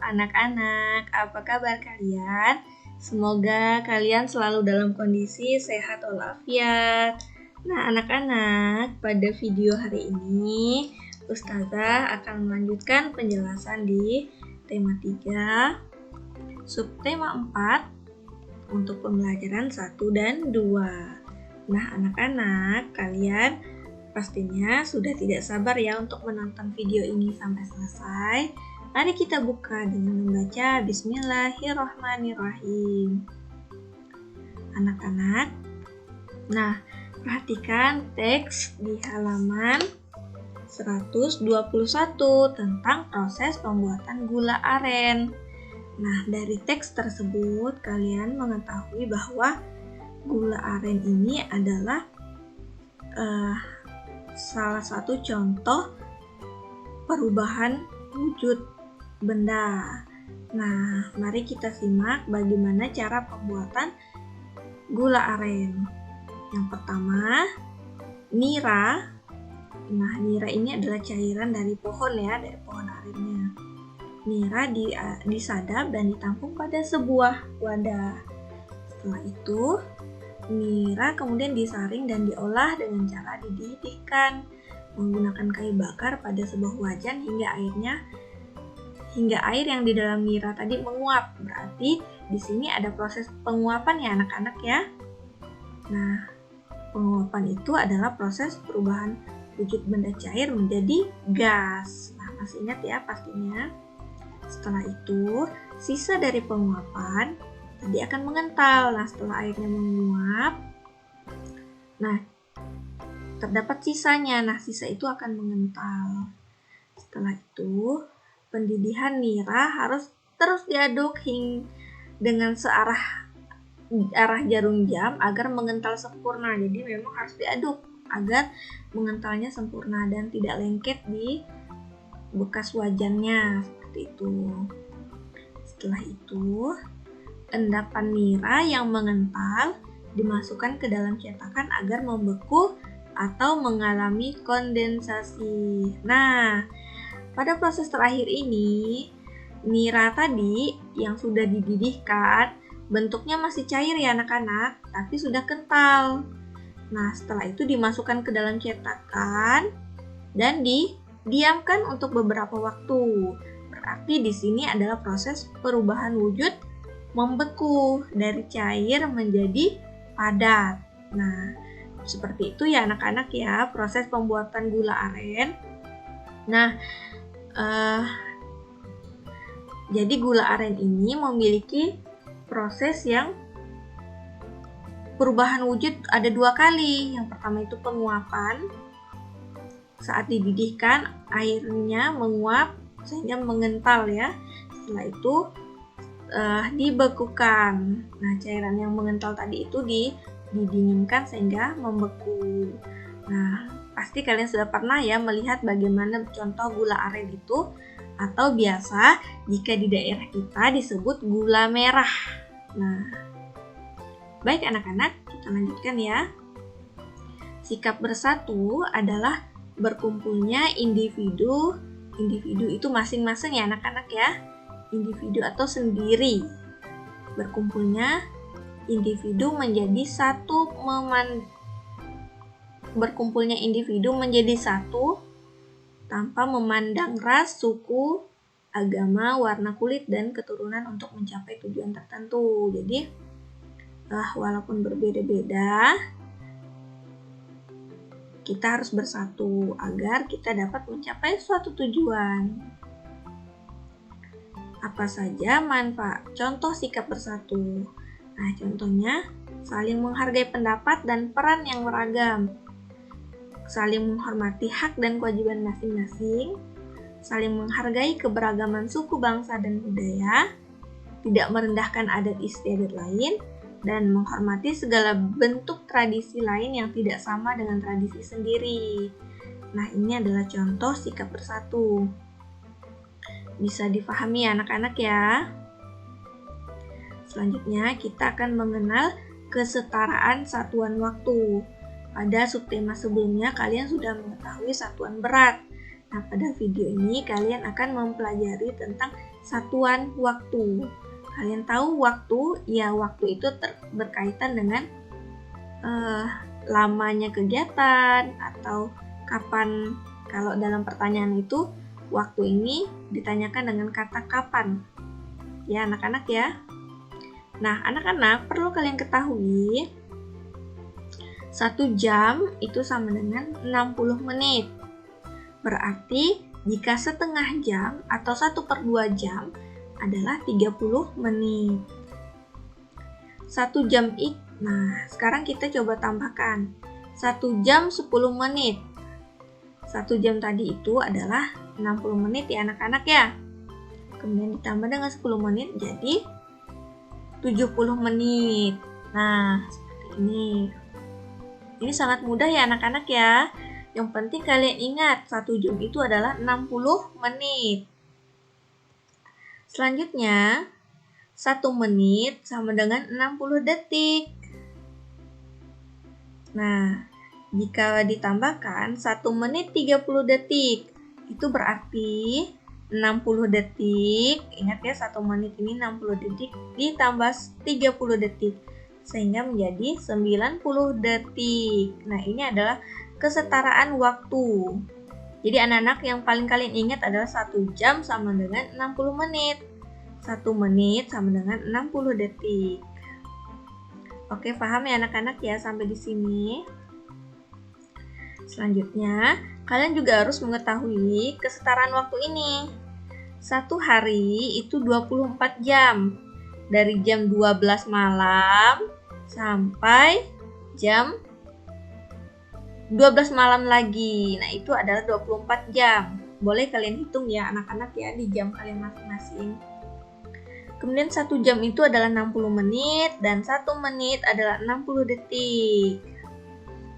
anak-anak, apa kabar kalian? Semoga kalian selalu dalam kondisi sehat walafiat. Nah anak-anak, pada video hari ini Ustazah akan melanjutkan penjelasan di tema 3, subtema 4 untuk pembelajaran 1 dan 2. Nah anak-anak, kalian pastinya sudah tidak sabar ya untuk menonton video ini sampai selesai. Mari kita buka dengan membaca Bismillahirrahmanirrahim. Anak-anak, nah perhatikan teks di halaman 121 tentang proses pembuatan gula aren. Nah dari teks tersebut kalian mengetahui bahwa gula aren ini adalah salah satu contoh perubahan wujud benda. Nah, mari kita simak bagaimana cara pembuatan gula aren. Yang pertama, nira. Nah, nira ini adalah cairan dari pohon ya, dari pohon arennya. Nira disadap dan ditampung pada sebuah wadah. Setelah itu, nira kemudian disaring dan diolah dengan cara dididihkan menggunakan kayu bakar pada sebuah wajan hingga air yang di dalam nira tadi menguap. Berarti di sini ada proses penguapan ya anak-anak ya. Nah, penguapan itu adalah proses perubahan wujud benda cair menjadi gas. Nah, masih ingat ya pastinya. Setelah itu, sisa dari penguapan tadi akan mengental. Nah, setelah airnya menguap, nah terdapat sisanya. Nah, sisa itu akan mengental. Setelah itu, pendidihan nira harus terus diaduk dengan searah jarum jam agar mengental sempurna. Jadi memang harus diaduk agar mengentalnya sempurna dan tidak lengket di bekas wajannya seperti itu. Setelah itu, endapan nira yang mengental dimasukkan ke dalam cetakan agar membeku atau mengalami kondensasi. Nah, pada proses terakhir ini, nira tadi yang sudah dididihkan bentuknya masih cair ya anak-anak, tapi sudah kental. Nah, setelah itu dimasukkan ke dalam cetakan dan didiamkan untuk beberapa waktu. Berarti di sini adalah proses perubahan wujud membeku dari cair menjadi padat. Nah, seperti itu ya anak-anak ya proses pembuatan gula aren. Nah, jadi gula aren ini memiliki proses yang perubahan wujud ada 2 kali. Yang pertama itu penguapan. Saat dididihkan airnya menguap sehingga mengental ya. Setelah itu dibekukan. Nah, cairan yang mengental tadi itu didinginkan sehingga membeku. Nah, pasti kalian sudah pernah ya melihat bagaimana contoh gula aren itu, atau biasa jika di daerah kita disebut gula merah. Nah, baik anak-anak, kita lanjutkan ya. Sikap bersatu adalah berkumpulnya individu itu masing-masing ya anak-anak ya. Individu atau sendiri. Berkumpulnya individu menjadi satu berkumpulnya individu menjadi satu tanpa memandang ras, suku, agama, warna kulit, dan keturunan untuk mencapai tujuan tertentu. Jadi, walaupun berbeda-beda, kita harus bersatu agar kita dapat mencapai suatu tujuan. Apa saja manfaat contoh sikap bersatu? Nah, contohnya saling menghargai pendapat dan peran yang beragam, saling menghormati hak dan kewajiban masing-masing, saling menghargai keberagaman suku, bangsa, dan budaya, tidak merendahkan adat istiadat lain, dan menghormati segala bentuk tradisi lain yang tidak sama dengan tradisi sendiri. Nah, ini adalah contoh sikap bersatu. Bisa difahami ya anak-anak ya. Selanjutnya kita akan mengenal kesetaraan satuan waktu. Pada subtema sebelumnya kalian sudah mengetahui satuan berat. Nah, pada video ini kalian akan mempelajari tentang satuan waktu. Kalian tahu waktu? Ya, waktu itu berkaitan dengan lamanya kegiatan atau kapan. Kalau dalam pertanyaan itu, waktu ini ditanyakan dengan kata kapan. Ya, anak-anak ya. Nah, anak-anak perlu kalian ketahui 1 jam itu sama dengan 60 menit. Berarti jika setengah jam atau 1/2 jam adalah 30 menit. 1 jam nah, sekarang kita coba tambahkan 1 jam 10 menit. 1 jam tadi itu adalah 60 menit ya anak-anak ya. Kemudian ditambah dengan 10 menit jadi 70 menit. Nah, seperti ini. Ini sangat mudah ya anak-anak ya. Yang penting kalian ingat 1 jam itu adalah 60 menit. Selanjutnya, 1 menit sama dengan 60 detik. Nah, jika ditambahkan 1 menit 30 detik, itu berarti 60 detik. Ingat ya, 1 menit ini 60 detik ditambah 30 detik. Sehingga menjadi 90 detik. Nah, ini adalah kesetaraan waktu. Jadi anak-anak yang paling kalian ingat adalah 1 jam sama dengan 60 menit. 1 menit sama dengan 60 detik. Oke, paham ya anak-anak ya sampai di sini? Selanjutnya, kalian juga harus mengetahui kesetaraan waktu ini. 1 hari itu 24 jam. Dari jam 12 malam sampai jam 12 malam lagi. Nah, itu adalah 24 jam. Boleh kalian hitung ya anak-anak ya di jam kalian masing-masing. Kemudian 1 jam itu adalah 60 menit dan 1 menit adalah 60 detik.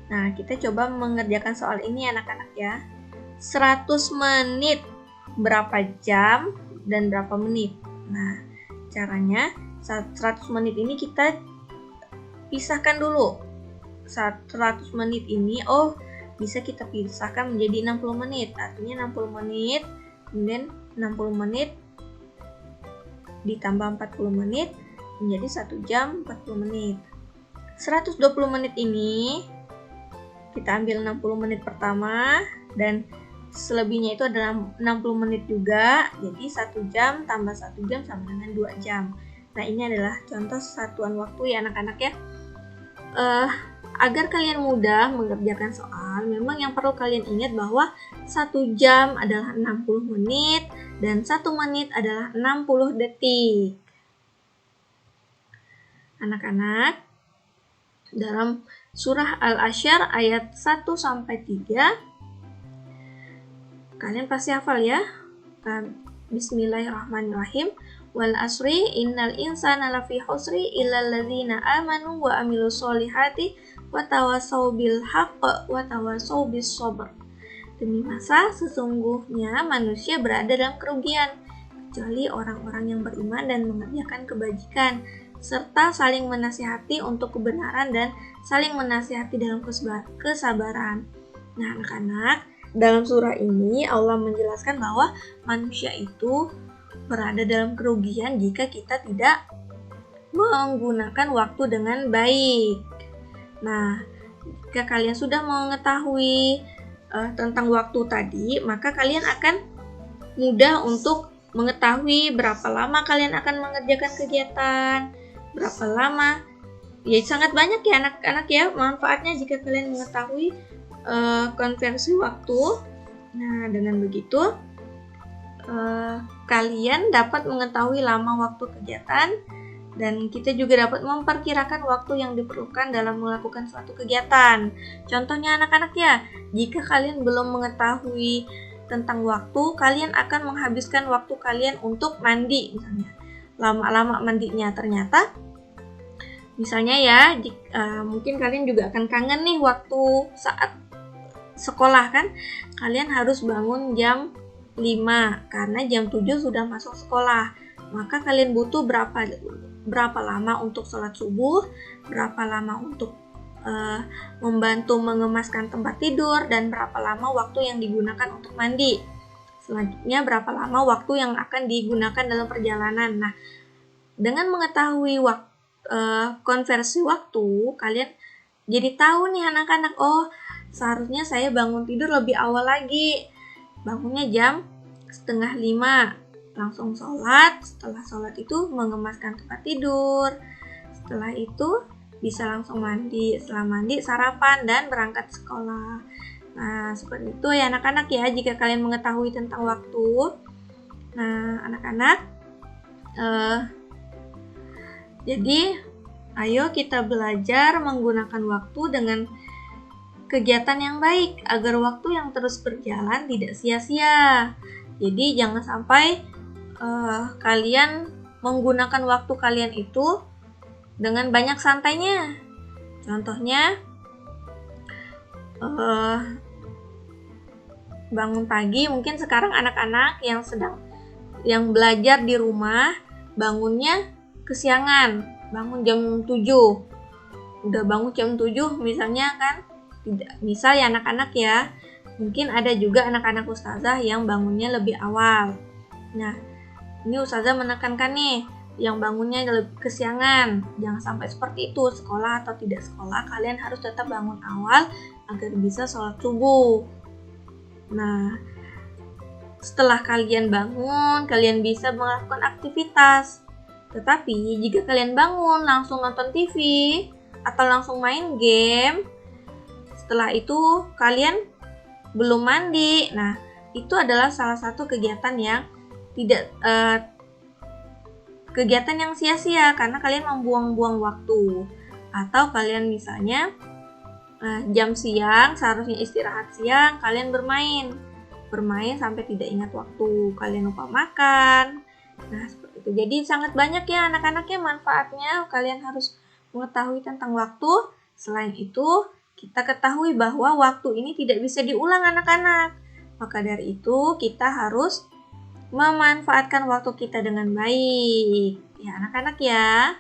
Nah, kita coba mengerjakan soal ini anak-anak ya. 100 menit berapa jam dan berapa menit? Nah, caranya 100 menit ini kita pisahkan dulu. 100 menit ini bisa kita pisahkan menjadi 60 menit. Artinya 60 menit, kemudian 60 menit ditambah 40 menit menjadi 1 jam 40 menit. 120 menit ini kita ambil 60 menit pertama dan selebihnya itu adalah 60 menit juga. Jadi 1 jam tambah 1 jam sama dengan 2 jam. Nah, ini adalah contoh satuan waktu ya anak-anak ya. Agar kalian mudah mengerjakan soal, memang yang perlu kalian ingat bahwa 1 jam adalah 60 menit dan 1 menit adalah 60 detik. Anak-anak, dalam surah Al-Ashr ayat 1-3, kalian pasti hafal ya. Bismillahirrahmanirrahim. Wal asri innal insana lafi husri illal ladzina amanu wa amilus solihati wa tawassaw bil haqq wa tawassaw bis sabr. Demi masa sesungguhnya manusia berada dalam kerugian kecuali orang-orang yang beriman dan mengerjakan kebajikan serta saling menasihati untuk kebenaran dan saling menasihati dalam kesabaran. Nah, anak-anak, dalam surah ini Allah menjelaskan bahwa manusia itu berada dalam kerugian jika kita tidak menggunakan waktu dengan baik. Nah, jika kalian sudah mengetahui tentang waktu tadi, maka kalian akan mudah untuk mengetahui berapa lama kalian akan mengerjakan kegiatan, berapa lama. Ya, sangat banyak ya anak-anak ya manfaatnya jika kalian mengetahui konversi waktu. Nah, dengan begitu kalian dapat mengetahui lama waktu kegiatan dan kita juga dapat memperkirakan waktu yang diperlukan dalam melakukan suatu kegiatan. Contohnya anak-anak ya, jika kalian belum mengetahui tentang waktu, kalian akan menghabiskan waktu kalian untuk mandi misalnya. Lama-lama mandinya ternyata misalnya ya, mungkin kalian juga akan kangen nih waktu saat sekolah kan. Kalian harus bangun jam 5 karena jam 7 sudah masuk sekolah. Maka kalian butuh berapa lama untuk sholat subuh, berapa lama untuk membantu mengemaskan tempat tidur, dan berapa lama waktu yang digunakan untuk mandi. Selanjutnya, berapa lama waktu yang akan digunakan dalam perjalanan. Nah, dengan mengetahui konversi waktu, kalian jadi tahu nih anak-anak, oh seharusnya saya bangun tidur lebih awal lagi. Bangunnya jam 4:30, langsung sholat. Setelah sholat itu mengemaskan tempat tidur. Setelah itu bisa langsung mandi. Setelah mandi sarapan dan berangkat sekolah. Nah, seperti itu ya anak-anak ya, jika kalian mengetahui tentang waktu. Nah, anak-anak, jadi ayo kita belajar menggunakan waktu dengan kegiatan yang baik agar waktu yang terus berjalan tidak sia-sia. Jadi jangan sampai kalian menggunakan waktu kalian itu dengan banyak santainya. Contohnya bangun pagi, mungkin sekarang anak-anak yang belajar di rumah bangunnya kesiangan, bangun jam 7. Udah bangun jam 7 misalnya kan. Misal ya anak-anak ya. Mungkin ada juga anak-anak ustazah yang bangunnya lebih awal. Nah, ini ustazah menekankan nih, yang bangunnya lebih kesiangan. Jangan sampai seperti itu, sekolah atau tidak sekolah, kalian harus tetap bangun awal agar bisa sholat subuh. Nah, setelah kalian bangun, kalian bisa melakukan aktivitas. Tetapi jika kalian bangun langsung nonton TV atau langsung main game, setelah itu kalian belum mandi. Nah, itu adalah salah satu kegiatan yang kegiatan yang sia-sia karena kalian membuang-buang waktu. Atau kalian misalnya jam siang, seharusnya istirahat siang, kalian bermain sampai tidak ingat waktu, kalian lupa makan. Nah, seperti itu. Jadi sangat banyak ya anak-anaknya manfaatnya. Kalian harus mengetahui tentang waktu. Selain itu, kita ketahui bahwa waktu ini tidak bisa diulang anak-anak. Maka dari itu, kita harus memanfaatkan waktu kita dengan baik. Ya anak-anak ya.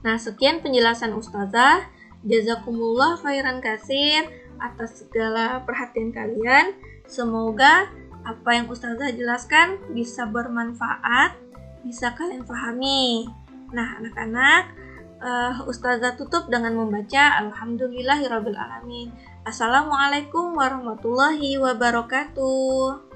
Nah, sekian penjelasan ustazah. Jazakumullah khairan katsir atas segala perhatian kalian. Semoga apa yang ustazah jelaskan bisa bermanfaat, bisa kalian pahami. Nah, anak-anak, ustazah tutup dengan membaca Alhamdulillahirabbil alamin. Assalamualaikum warahmatullahi wabarakatuh.